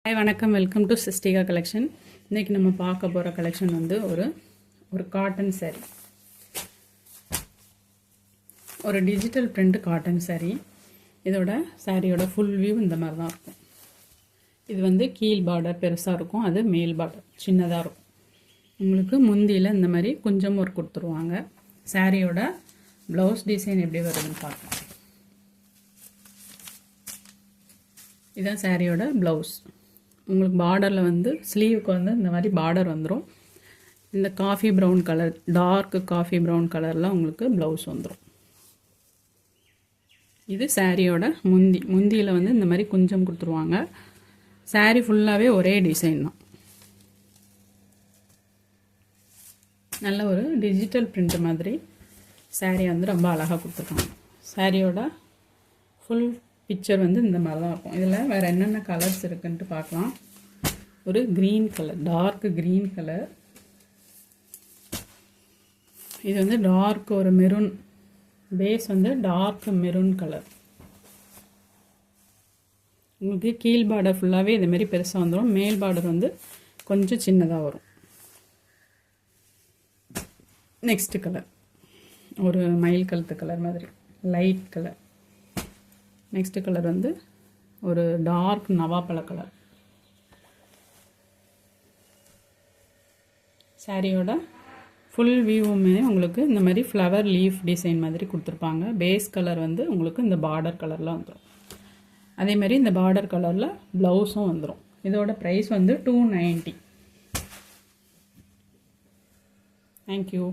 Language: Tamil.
ஹாய் வணக்கம், வெல்கம் டு சிஸ்டிகா கலெக்ஷன். இன்றைக்கி நம்ம பார்க்க போகிற கலெக்ஷன் வந்து ஒரு காட்டன் saree, ஒரு டிஜிட்டல் பிரிண்ட் காட்டன் saree. இதோட சாரியோட ஃபுல் வியூ இந்த மாதிரி தான் இருக்கும். இது வந்து கீழ் பார்டர் பெருசாக இருக்கும், அது மேல் பார்டர் சின்னதாக இருக்கும். உங்களுக்கு முந்தியில் இந்த மாதிரி கொஞ்சம் ஒர்க் கொடுத்துருவாங்க. சாரியோட ப்ளவுஸ் டிசைன் எப்படி வருதுன்னு பார்க்கலாம். இதுதான் சாரியோட ப்ளவுஸ். உங்களுக்கு பார்டரில் வந்து ஸ்லீவுக்கு வந்து இந்த மாதிரி பார்டர் வந்துடும். இந்த coffee brown colour, dark coffee brown கலரில் உங்களுக்கு ப்ளவுஸ் வந்துடும். இது சாரியோட முந்தியில் வந்து இந்த மாதிரி கொஞ்சம் கொடுத்துருவாங்க. சாரி ஃபுல்லாகவே ஒரே டிசைன் தான். நல்ல ஒரு டிஜிட்டல் பிரிண்ட் மாதிரி சாரி வந்து ரொம்ப அழகாக கொடுத்துருக்காங்க. சாரியோட ஃபுல் பிக்சர் வந்து இந்த மாதிரி தான் இருக்கும். இதில் வேறு என்னென்ன கலர்ஸ் இருக்குன்ட்டு பார்க்கலாம். ஒரு green colour, dark green colour. இது வந்து டார்க் ஒரு மெரூன் பேஸ், வந்து டார்க் மெரூன் கலர். உங்களுக்கு கீழ் பார்டர் ஃபுல்லாகவே இதுமாரி பெருசாக வந்துடும். மேல் பார்டர் வந்து கொஞ்சம் சின்னதாக வரும். நெக்ஸ்ட் கலர் ஒரு மயில் கழுத்து கலர் மாதிரி லைட் கலர். நெக்ஸ்ட் கலர் வந்து ஒரு டார்க் நவாப்பழ கலர். சாரியோட ஃபுல் வியூவுமே உங்களுக்கு இந்த மாதிரி ஃப்ளவர் லீஃப் டிசைன் மாதிரி கொடுத்துருப்பாங்க. பேஸ் கலர் வந்து உங்களுக்கு இந்த பார்டர் கலரில் வந்துடும். அதேமாதிரி இந்த பார்டர் கலரில் ப்ளவுஸும் வந்துடும். இதோட ப்ரைஸ் வந்து $290. தேங்க்யூ.